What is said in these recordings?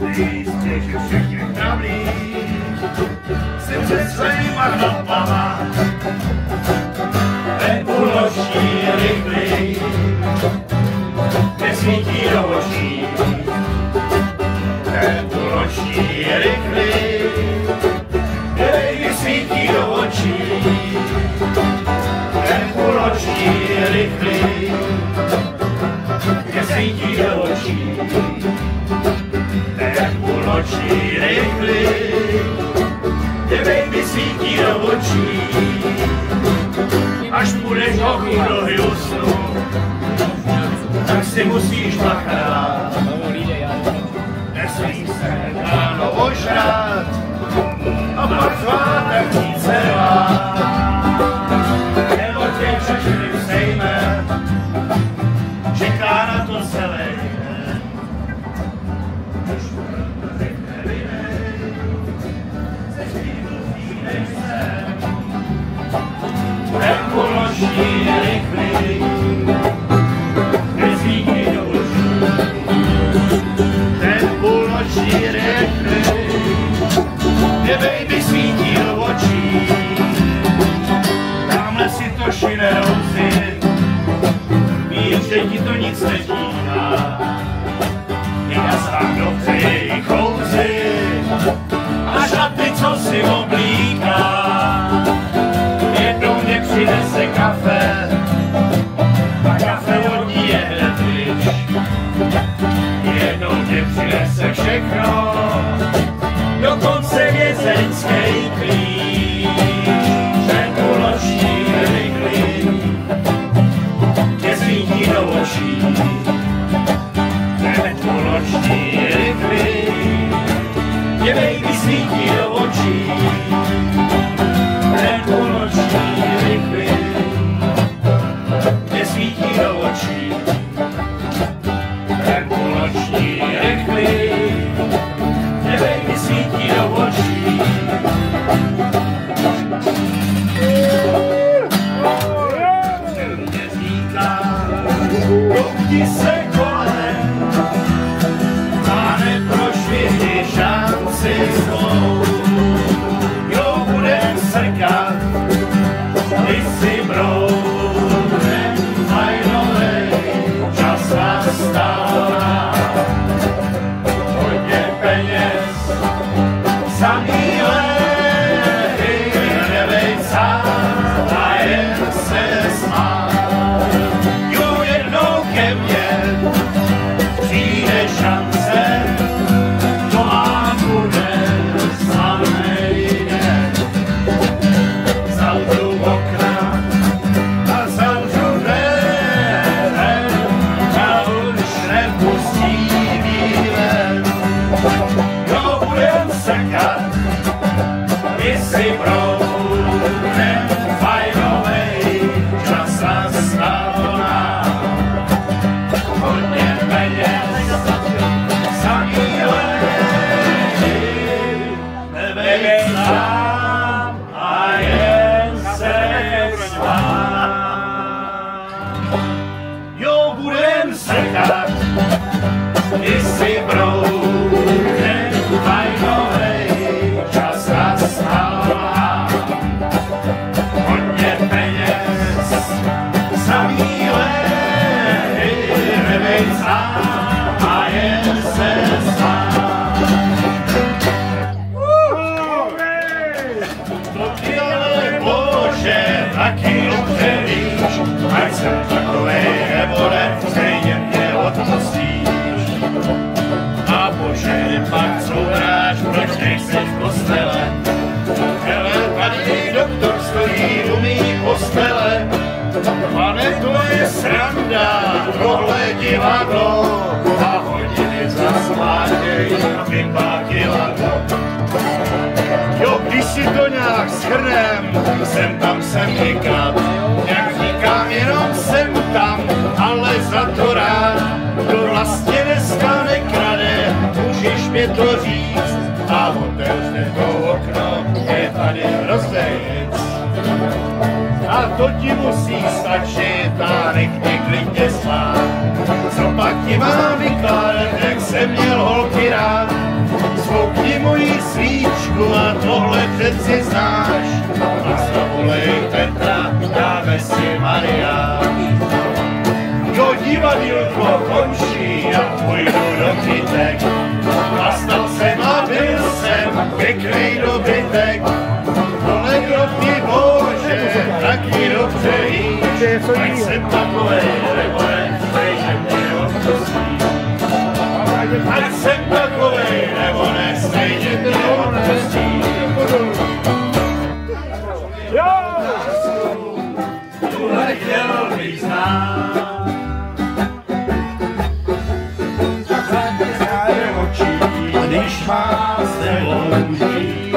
Jistě, že všechny pravý si před svýma hnopama ten půlnoční rychlý nesvítí do očí. Ten půlnoční rychlý svítí do očí. Ten půlnoční rychlý svítí do očí. Ten půlnoční rychlý baby svítí do očí. Až půjdeš hochu do Houstonu, tak si musíš dvakrát nesmí se ráno ožrat a pak svátek jít se rvát. Nebo tě čašiny vsejme, čeká na to celý den. Až rychle vynej, se štíhlý nejsem. Ten půlnoční rychlý nesvítí do očí. Ten půlnoční rychlý baby svítí do očí. Tamhle si to šine rouzit, víš, že ti to nic netíká. Já sám dobře jej kouzit a šaty, co si oblíká. Jednou mě přinese kafe a kafe od ní je hned pryč. Jednou mě přinese všechno, dokonce vězeňský klíč. Ten půlnoční rychlý tě svítí do očí. Ten půlnoční rychlý tě baby svítí do očí. Ten půlnoční rychlý tě svítí do očí. Ten půlnoční rychlý tě baby svítí do očí. Mě říká, koukni se kolem a neprošvihni šanci svou. Jo, budem srkat, ty si broudem fajnovej, čas nastává. Hodně peněz, samý lehy, nebej sám a jen se smát. Jo, jednou ke mně přijde šance, to a bude slavnej den. Zavřu okna a zavřu dveře a už nepustí ven. Jo, budem sekat, ty si broudem fajnovej, čas nastal nám. Hodně peněz, samý lehy, nebej sám a jen se smát. Jo, budem sekat, ty si broudem fajnovej, čas nastal nám. Hodně peněz, samý lehy, nebej sám a jen se smát. To ty ale bože, taky dobře víš, ať jsem takovej nebo ne, stejně mě odpustíš. A bože, pak souráš, proč nejseš v kostele? Hele, tady doktor stojí u mý postele. Pane, to je sranda, tohle divadlo, a hodiny zasmátěj, vypátila. Jo, když si to nějak shrnem, sem tam jsem vykat, jak říkám, jenom jsem tam, ale za to rád, to vlastně dneska nekrade, můžeš mě to říct, a otevřte to okno, je tady rozdejec. A to ti musí stačit a nech mě klidně spát, co pak ti mám vykládat. Zvoukni moji svíčku a tohle přeci znáš. Nastavulej Petra, dáme si mariáš. Jo, divadýlko končí a půjdu do kytek. Nastal jsem a byl jsem pěknej dobytek. Tohle drobný bože, taky dobře víš. Ať jsem takovej, nebo ne, stejně mě odpustí. Ať jsem takovej, nebo ne, stejně mě odpustí. Tuhle chtěl bych znát. Když má s tebou žít.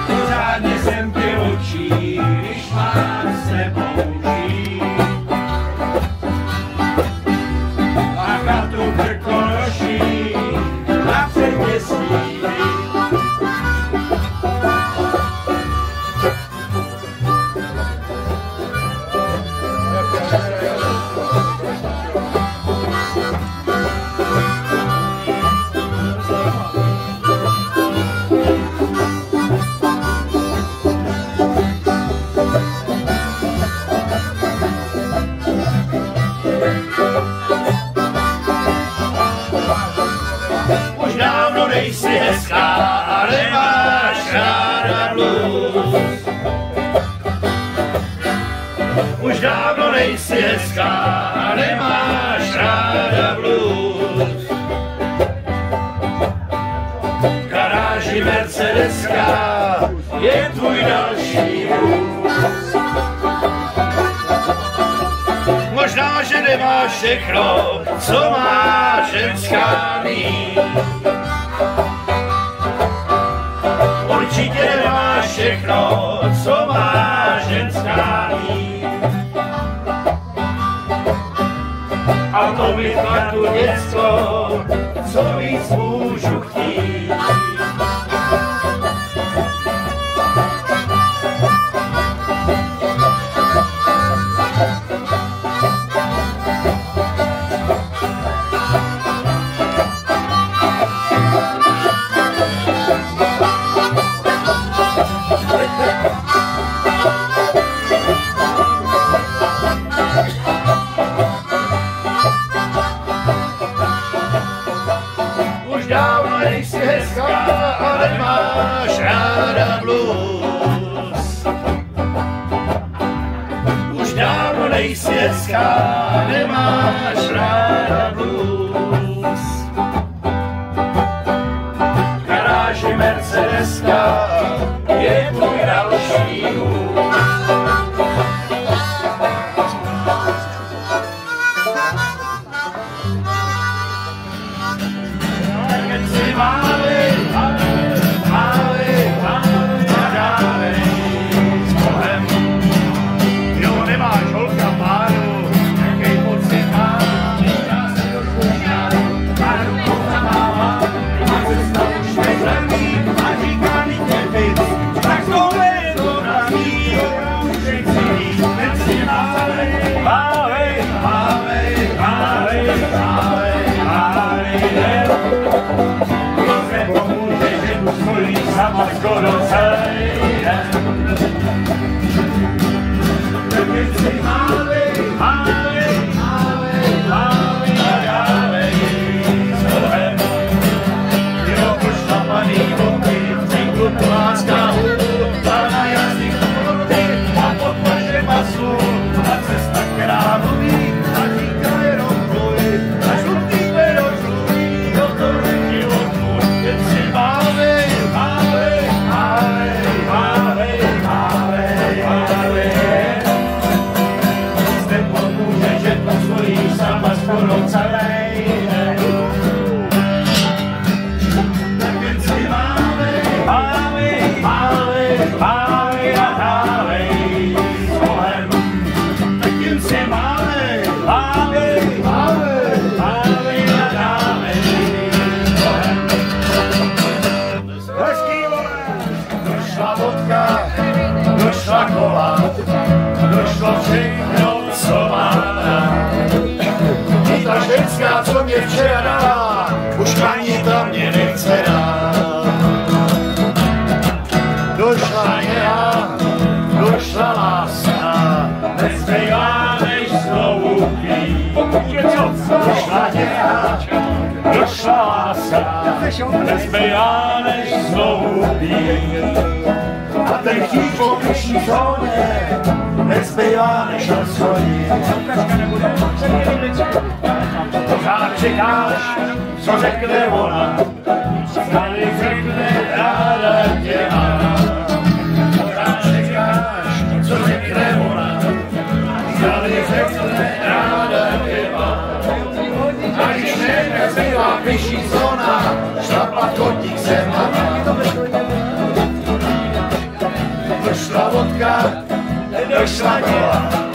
Pořádně jsem tě učí, když má s tebou žít. A chatu krkonoší na předměstí. Už dávno nejsi hezká a nemáš ráda blues. Už dávno nejsi hezká a nemáš ráda blues. V garáži Mercedeska je tvůj další vůz. Možná, že nemáš všechno, co má ženská mít. Určitě nemáš všechno, co má ženská mít. A to mi tu děcko, co víc můžu chtít. Už dávno nejsi hezká a nemáš ráda blues. Už dávno nejsi hezká a nemáš ráda blues. V garáži Mercedeska je tvůj další vůz. Sama skoro celý den. Tak jen si mávej, mávej, mávej, mávej a dávej s Bohem. Jeho pošlapaný boky, cinku tlácká hůba na jazyk hůby a pod vaše masu a cesta, která mluví a říká jenom tvůj a žlutý pero žlutý, do toho život můj, jen si mávej. Sama skoro celý den. Tak jen si mávej, mávej, mávej, mávej a dávej s Bohem. Tak jen si mávej, mávej, mávej, mávej a dávej s Bohem. Hezký vole, došla vodka, došla kola, došlo všechno, co má. Ta ženská, co mě včera dala, nezbývá než znovu pít. A ten chtíč po vyšší zóně nezbývá než tam schodit. Pořád čekáš, co řekne ona, tady řekne ráda tě má. Pořád čekáš, co řekne ona, tady řekne ráda tě má. A když nezbývá vyšší zóna, šlapat chodník se má. Došla vodka, došla kola.